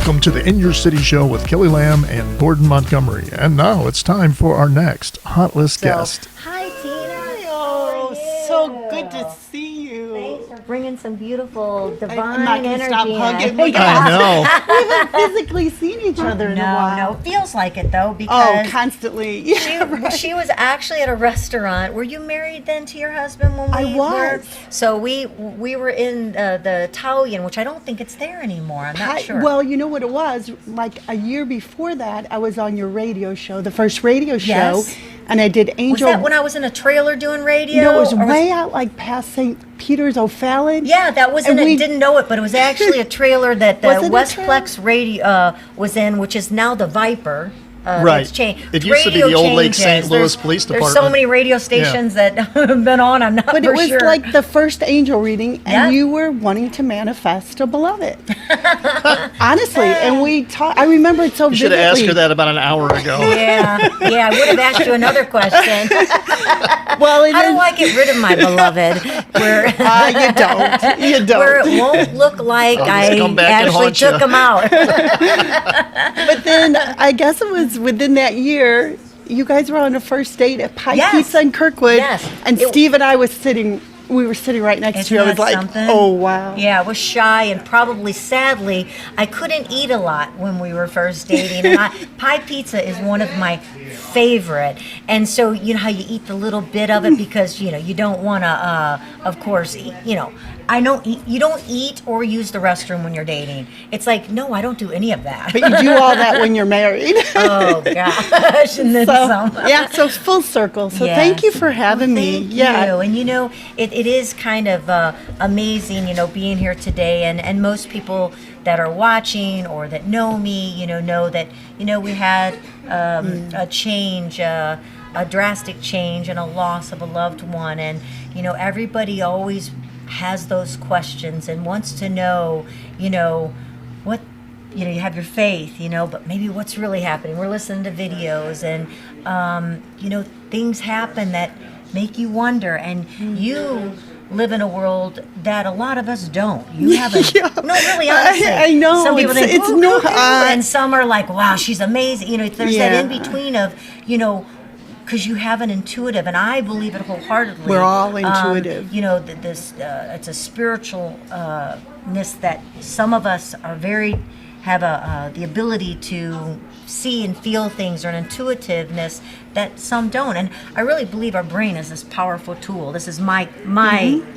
Welcome to the In Your City Show with Kelly Lamb and Gordon Montgomery. And now it's time for our next Hot List guest. Hi, Tina. Oh, so good to see you. Thanks for bringing some beautiful divine I'm not gonna energy. stop hugging. Look I at know. us. We haven't physically seen each other in a while. No, feels like it though Oh, because constantly. Yeah, right. she was actually at a restaurant. Were you married then to your husband when I we was. were? So we were in the Italian, which I don't think it's there anymore. I'm not sure. Well, you know what it was? Like a year before that, I was on your radio show, the first radio show, Yes. and I did was Angel. that when I was in a trailer doing radio? No, it was Or way out like past St. Peter's O'Fallon. Yeah, that was And in it. we- Didn't know it, but it was actually a trailer that Was it a Westplex Radio was in, which is now the Viper. Right. It's changed. It used to be Radio the old Lake St. changes. Louis There's- Police There's so Department. many radio stations that have been on. I'm not But for it was sure. like the first angel reading, and Yeah. you were wanting to manifest a beloved. Honestly, and we talked. I remember it so You should have asked vividly. her that about an hour ago. yeah, I would have asked you another question. Well, it How do is- I get rid of my beloved? Where you don't. You don't. where it won't look like I'll just come I back and actually haunt took you. him out. But then I guess it was within that year, you guys were on a first date at Pie Yes. Pizza in Kirkwood. Yes. And It- Steve and I we were sitting right next Isn't to you. I was that like, something? oh, wow. Yeah, I was shy and probably, sadly, I couldn't eat a lot when we were first dating. And pie pizza is one of my favorite. And so, you know how you eat the little bit of it because, you know, you don't want to, of course, you know, you don't eat or use the restroom when you're dating. It's like, no, I don't do any of that. But you do all that when you're married. Oh, gosh. And then some. Yeah, so it's full circle. So Yes. thank you for having me. Thank Yeah. you. And you know, it is kind of amazing, you know, being here today. And most people that are watching or that know me, you know that, you know, we had a change, a drastic change and a loss of a loved one. And, you know, everybody always has those questions and wants to know, you know, what, you know, you have your faith, you know, but maybe what's really happening. We're listening to videos and, you know, things happen that make you wonder. And you live in a world that a lot of us don't. You have a, Yeah. no, really, honestly. I know. Some people think, It's "Ooh, no, ooh, ooh," and some are like, wow, she's amazing. You know, there's that Yeah. in between of, you know, because you have an intuitive, and I believe it wholeheartedly. We're all intuitive. You know, this it's a spiritualness that some of us are have the ability to see and feel things, or an intuitiveness that some don't. And I really believe our brain is this powerful tool. This is my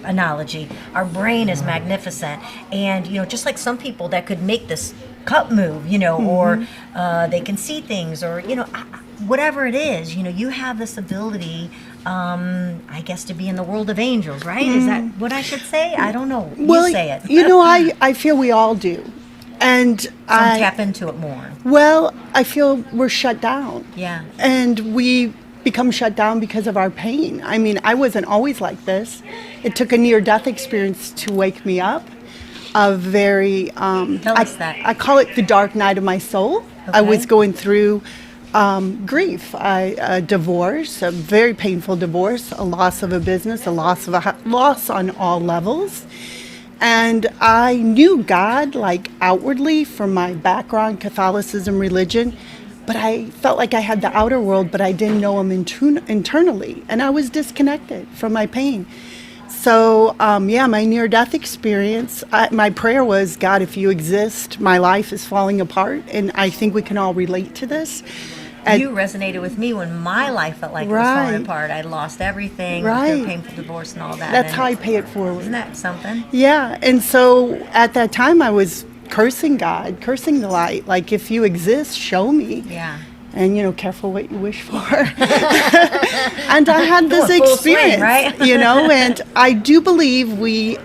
analogy. Our brain is magnificent, and you know, just like some people that could make this cup move, you know, or they can see things, or you know, whatever it is, you know, you have this ability, I guess, to be in the world of angels, right? Is that what I should say? I don't know. Well, you say it. you know, I feel we all do. And Some tap into it more. well, I feel we're shut down. Yeah. And we become shut down because of our pain. I mean, I wasn't always like this. It took a near-death experience to wake me up. A very, Tell us that. I call it the dark night of my soul. I was Okay. going through grief, a divorce, a very painful divorce, a loss of a business, a loss on all levels. And I knew God, like outwardly from my background, Catholicism, religion, but I felt like I had the outer world, but I didn't know him internally. And I was disconnected from my pain. So, my near-death experience, my prayer was, God, if you exist, my life is falling apart. And I think we can all relate to this. And You resonated with me when my life felt like it was Right. falling apart. I lost everything, Right. through a painful divorce and all that. that's and how I pay it forward. Isn't that something? Yeah, and so at that time I was cursing God, cursing the light. Like, if you exist, show me. Yeah. And, you know, careful what you wish for. And I had this Going full swing, experience, right? you know, and I do believe we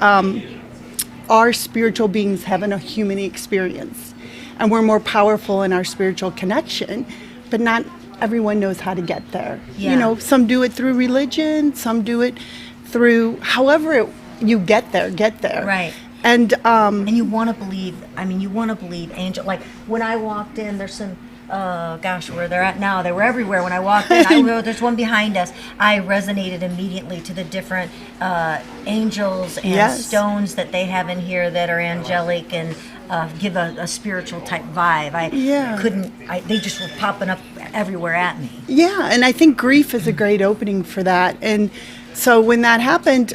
are spiritual beings having a human experience. And we're more powerful in our spiritual connection, but not everyone knows how to get there. Yeah. You know, some do it through religion, some do it through however you get there. Right. And And you want to believe, I mean, you want to believe angel. Like when I walked in, there's some gosh, where they're at now. They were everywhere when I walked in. There's one behind us. I resonated immediately to the different angels and Yes. stones that they have in here that are angelic and give a spiritual type vibe. They just were popping up everywhere at me. Yeah, and I think grief is a great opening for that. And so when that happened,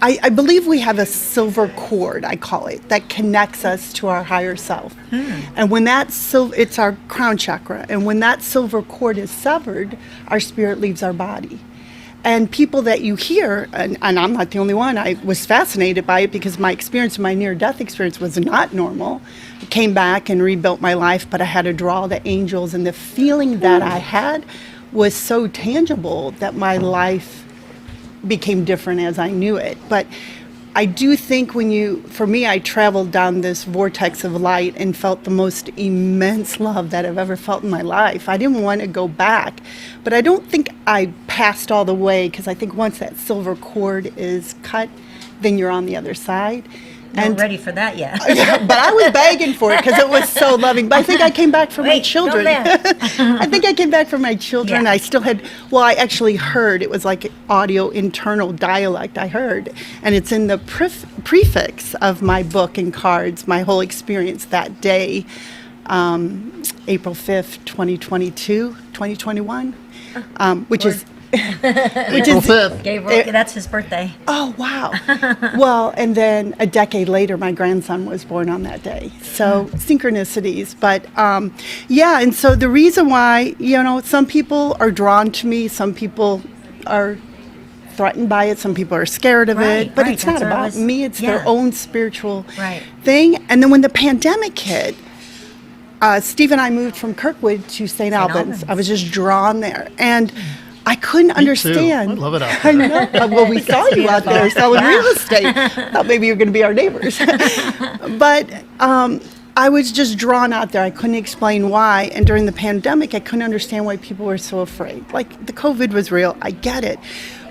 I believe we have a silver cord, I call it, that connects us to our higher self. And when it's our crown chakra, and when that silver cord is severed, our spirit leaves our body. And people that you hear, and I'm not the only one, I was fascinated by it because my near-death experience was not normal. I came back and rebuilt my life, but I had to draw the angels, and the feeling that I had was so tangible that my life became different as I knew it. But I do think for me, I traveled down this vortex of light and felt the most immense love that I've ever felt in my life. I didn't want to go back, but I don't think I passed all the way, because I think once that silver cord is cut, then you're on the other side. Not ready for that yet. Yeah, but I was begging for it because it was so loving. But I think I came back for my Wait, children. go there. I think I came back for my children. Yeah. I still had, I actually heard, it was like audio internal dialect I heard. And it's in the prefix of my book and cards, my whole experience that day, April 5th, 2021, which is... April 5th. Gabriel, that's his birthday. Oh, wow. Well, and then a decade later, my grandson was born on that day. So synchronicities. But and so the reason why, some people are drawn to me, some people are threatened by it, some people are scared of it, but it's not about me, it's their own spiritual thing. And then when the pandemic hit, Steve and I moved from Kirkwood to St. Albans. I was just drawn there. And I couldn't understand. Too. I love it out I there. know. Well, we saw you out there selling real estate. Thought maybe you were going to be our neighbors. But I was just drawn out there. I couldn't explain why. And during the pandemic, I couldn't understand why people were so afraid. Like, the COVID was real. I get it.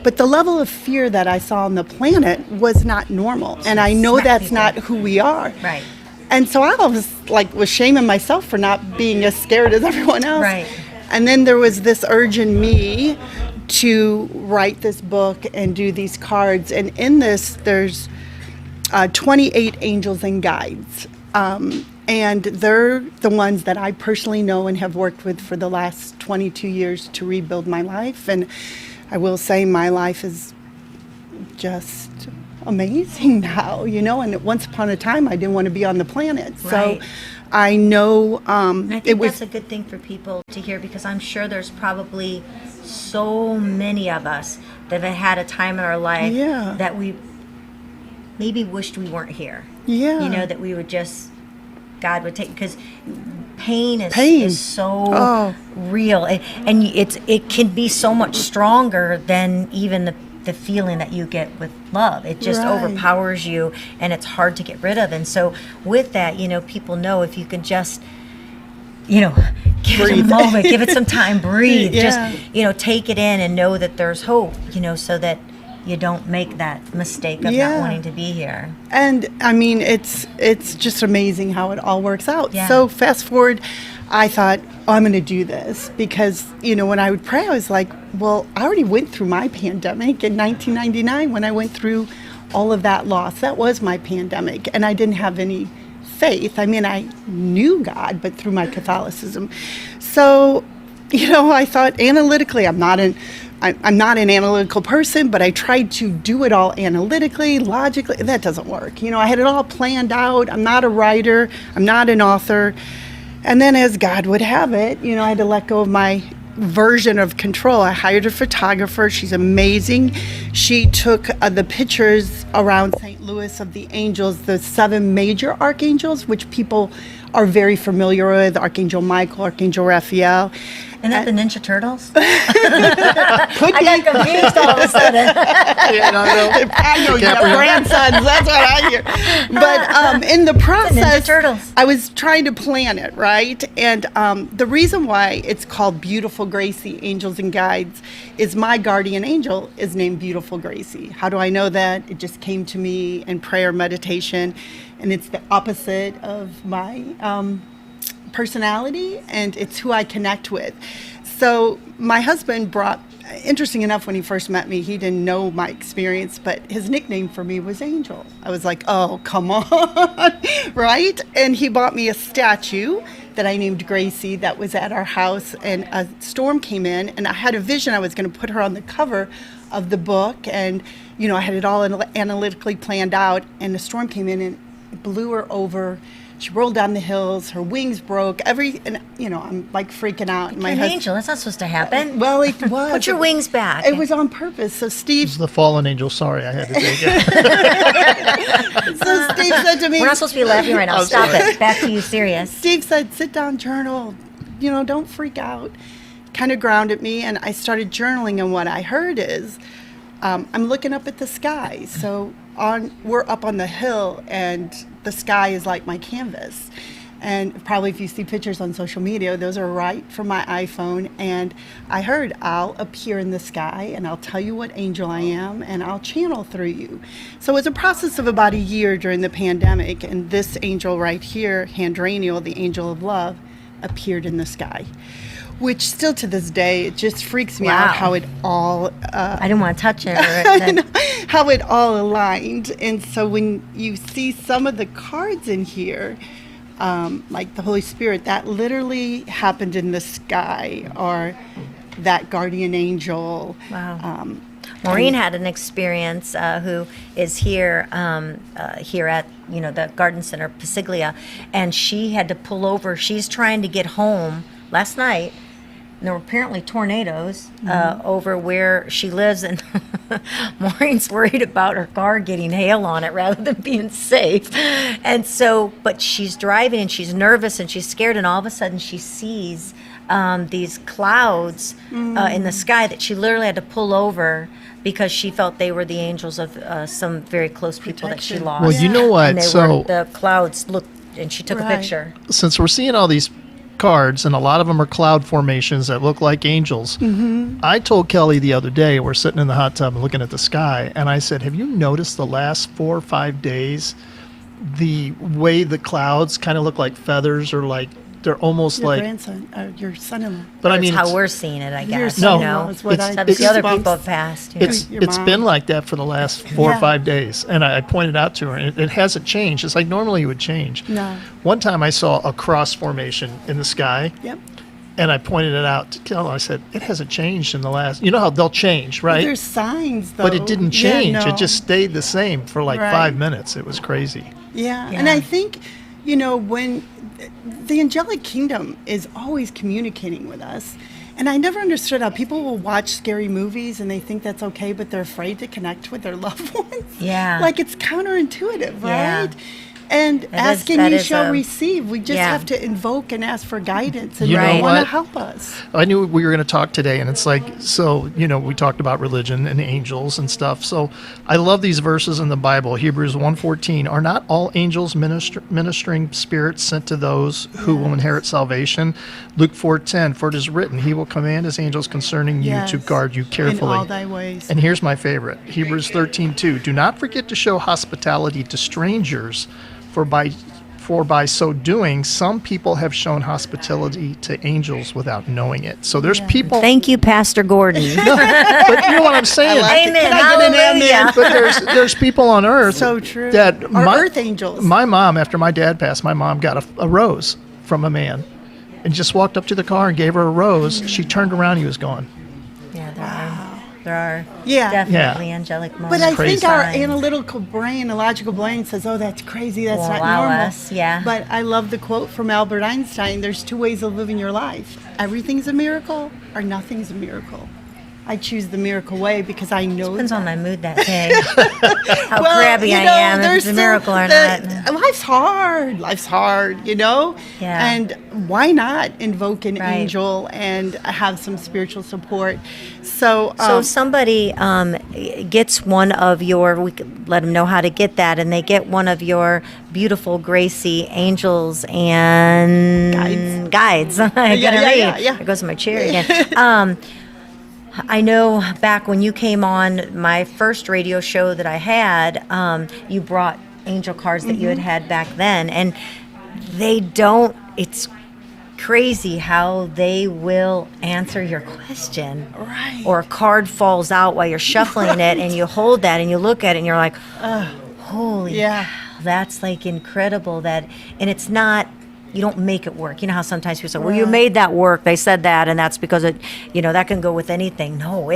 But the level of fear that I saw on the planet was not normal. And I know that's not who we are. Right. And so I was shaming myself for not being as scared as everyone else. Right. And then there was this urge in me to write this book and do these cards. And in this, there's 28 angels and guides. And they're the ones that I personally know and have worked with for the last 22 years to rebuild my life. And I will say my life is just amazing now, and once upon a time, I didn't want to be on the planet. Right. So I know I think that's a good thing for people to hear, because I'm sure there's probably so many of us that have had a time in our life that we maybe wished we weren't here. Yeah. That we would just, God would take, because pain is so real. And it can be so much stronger than even the feeling that you get with love. It just overpowers you, and it's hard to get rid of. And so with that, people know if you can just, give it a moment, give it some time, breathe, just, take it in and know that there's hope, so that you don't make that mistake of not wanting to be here. And I mean, it's just amazing how it all works out. Yeah. So fast forward, I thought, I'm going to do this because, when I would pray, I was like, well, I already went through my pandemic in 1999 when I went through all of that loss. That was my pandemic, and I didn't have any faith. I mean, I knew God, but through my Catholicism. So, I thought analytically, I'm not an analytical person, but I tried to do it all analytically, logically. That doesn't work. I had it all planned out. I'm not a writer. I'm not an author. And then as God would have it, I had to let go of my version of control. I hired a photographer. She's amazing. She took the pictures around St. Louis of the angels, the 7 major archangels, which people are very familiar with, Archangel Michael, Archangel Raphael. Isn't that the Ninja Turtles? Could I got confused all of a sudden. I know your grandsons. That's what I hear. But in the process, Ninja Turtles. I was trying to plan it, right? And the reason why it's called Beautiful Gracie, Angels and Guides, is my guardian angel is named Beautiful Gracie. How do I know that? It just came to me in prayer, meditation, and it's the opposite of my personality, and it's who I connect with. So my husband brought, interesting enough, when he first met me, he didn't know my experience, but his nickname for me was Angel. I was like, oh, come on, right? And he bought me a statue that I named Gracie that was at our house, and a storm came in, and I had a vision I was going to put her on the cover of the book, and, I had it all analytically planned out, and the storm came in and it blew her over. She rolled down the hills. Her wings broke. And I'm like freaking out. You're an angel. That's not supposed to happen. Well, it was. Put your wings back. It was on purpose. So Steve. It's the fallen angel. Sorry, I had to take it. So Steve said to me, we're not supposed to be laughing right now. I'm Stop sorry. it. Back to you, serious. Steve said, sit down, journal. Don't freak out. Kind of grounded me, and I started journaling. And what I heard is, I'm looking up at the sky. So we're up on the hill, and the sky is like my canvas. And probably if you see pictures on social media, those are right from my iPhone. And I heard, I'll appear in the sky and I'll tell you what angel I am and I'll channel through you. So it was a process of about a year during the pandemic. And this angel right here, Handraniel, the angel of love, appeared in the sky. Which still to this day, it just freaks me out how it all... I didn't want to touch it. How it all aligned. And so when you see some of the cards in here, like the Holy Spirit, that literally happened in the sky, or that guardian angel. Wow. Maureen had an experience who is here at the Garden Center, Pasiglia, and she had to pull over. She's trying to get home last night. And there were apparently tornadoes over where she lives, and Maureen's worried about her car getting hail on it rather than being safe. And so, but she's driving and she's nervous and she's scared, and all of a sudden she sees these clouds in the sky that she literally had to pull over because she felt they were the angels of some very close people that she lost. Well, you know what? And the clouds looked, and she took a picture. Since we're seeing all these cards, and a lot of them are cloud formations that look like angels. I told Kelly the other day, we're sitting in the hot tub and looking at the sky, and I said, have you noticed the last 4 or 5 days the way the clouds kind of look like feathers, or like they're almost Your like grandson, your son-in-law. but That's I mean how it's- we're seeing it, I guess. No, It's what it's- I- The other Goosebumps. people have passed. Your it's mom. been like that for the last 4 or Yeah. 5 days, and I pointed out to her, and it hasn't changed. It's like normally it would change. No. One time I saw a cross formation in the sky, Yep. and I pointed it out to Kelly. I said, it hasn't changed in the last, you know how they'll change, right? There's signs, though. But it didn't change. Yeah, no. It just stayed the same for like Right. 5 minutes. It was crazy. Yeah. Yeah. And I think, when the angelic kingdom is always communicating with us. And I never understood how people will watch scary movies and they think that's okay, but they're afraid to connect with their loved ones. Yeah. Like it's counterintuitive, Yeah. right? And asking that you is shall a- receive. We just Yeah. have to invoke and ask for guidance, and You they know want to what? help us. I knew we were going to talk today, and it's like, so, we talked about religion and angels and stuff. So I love these verses in the Bible. Hebrews 1:14, are not all angels ministering spirits sent to those who will inherit salvation? Luke 4:10, for it is written, he will command his angels concerning you to Yes. guard you carefully. In all thy ways. And here's my favorite, Hebrews 13:2. Do not forget to show hospitality to strangers, for by so doing, some people have shown hospitality to angels without knowing it. So there's people, Thank you, Pastor Gordon. but you know what I'm saying? like it. Amen. Can I get an Hallelujah. But there's people on earth So true. that Our earth angels. My mom, after my dad passed, my mom got a rose from a man and just walked up to the car and gave her a rose. She turned around, he was gone. Yeah, there are Yeah. definitely angelic moments. But I Crazy. think our Signs. analytical brain, logical brain says, oh, that's crazy, that's Will not allow normal. us, yeah. But I love the quote from Albert Einstein, there's 2 ways of living your life. Everything's a miracle or nothing's a miracle. I choose the miracle way because I know Depends that. on my mood that day. How Well, crabby I am, if it's a miracle or not. Life's hard. Life's hard, Yeah. And why not invoke an Right. angel and have some spiritual support? So, So if somebody gets one of your, we could let them know how to get that, and they get one of your beautiful Gracie angels and guides. I gotta yeah, read. yeah. There goes my chair again. I know back when you came on my first radio show that I had, you brought angel cards that you had back then, and they don't. It's crazy how they will answer your question. Right. Or a card falls out while you're shuffling it, and you hold that and you look at it and you're like, holy Yeah. cow, that's like incredible. That, and it's not, you don't make it work. You know how sometimes people say, well, you made that work. They said that, and that's because it, that can go with anything. No,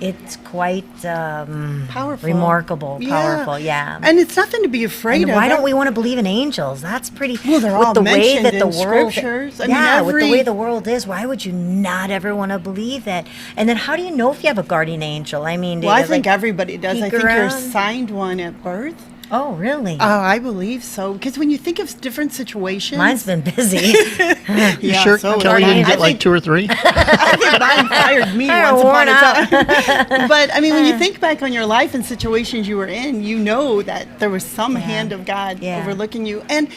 it's quite Powerful. remarkable, powerful, yeah. And it's nothing to be afraid And of. why don't we want to believe in angels? That's pretty. Well, they're with all the way mentioned that the in world, scriptures. I yeah, mean, with the every- way the world is, why would you not ever want to believe that? And then, how do you know if you have a guardian angel? I mean, do Well, I you, think like, everybody does. I peek think you're around? assigned one at birth. Oh, really? Oh, I believe so. Because when you think of different situations, Mine's been busy. You Yeah, sure so Kelly is didn't mine. get like 2 or 3? I think mine fired me They're once worn upon a time. But I mean, when you think back on your life and situations you were in, you know that there was some hand of God Yeah. overlooking you. And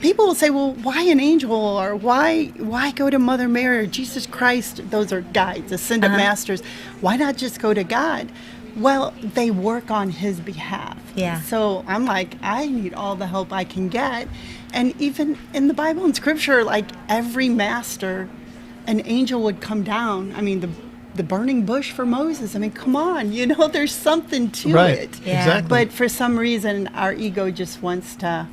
people will say, "Well, why an angel?" or "Why go to Mother Mary or Jesus Christ?" Those are guides, ascended masters. Why not just go to God? Well, they work on His behalf. Yeah. So I'm like, I need all the help I can get. And even in the Bible and Scripture, like every master, an angel would come down. I mean, the burning bush for Moses. I mean, come on, there's something to Right. it. Yeah. Exactly. But for some reason, our ego just wants to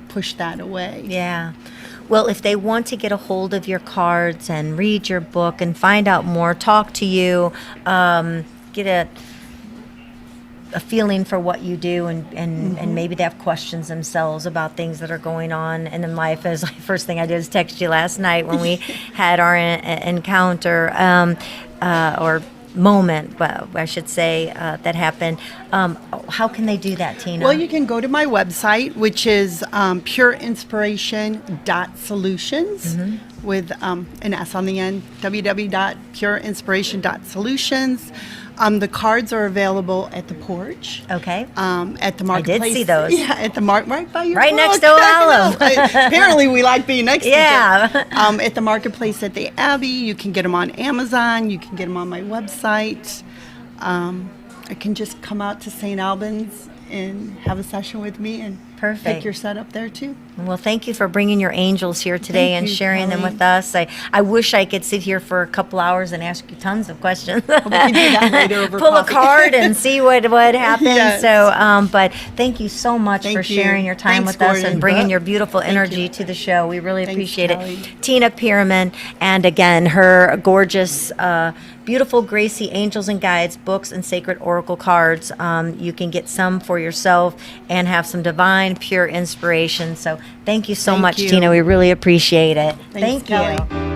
push that away. Yeah. Well, if they want to get a hold of your cards and read your book and find out more, talk to you, get a feeling for what you do, and maybe they have questions themselves about things that are going on in life. As first thing I did is text you last night when we had our encounter or moment, but I should say, that happened. How can they do that, Tina? Well, you can go to my website, which is pureinspiration.solutions with an S on the end, www.pureinspiration.solutions. The cards are available at the porch. Okay. At the marketplace. see those. Yeah, at the right by your Right book. next to Olive. Apparently, we like being next to each Yeah. other. At the marketplace at the Abbey, you can get them on Amazon. You can get them on my website. I can just come out to St. Albans and have a session with me and Perfect. take your setup there too. Well, thank you for bringing your angels here today Thank and you, sharing them Kelly. with us. I wish I could sit here for a couple hours and ask you tons of questions. We can do that later over Pull coffee. a card and see what happens. Yes. So, but thank you so much for Thank you. sharing your time Thanks, with us Gordon. and bringing your beautiful energy you. to the show. We really Thanks, appreciate Kelly. it. Tina Perrmann, and again, her gorgeous, beautiful Gracie Angels and Guides books and sacred oracle cards. You can get some for yourself and have some divine, pure inspiration. So thank you so Thank much, you. Tina. We really appreciate it. Thanks, Thank you. Kelly.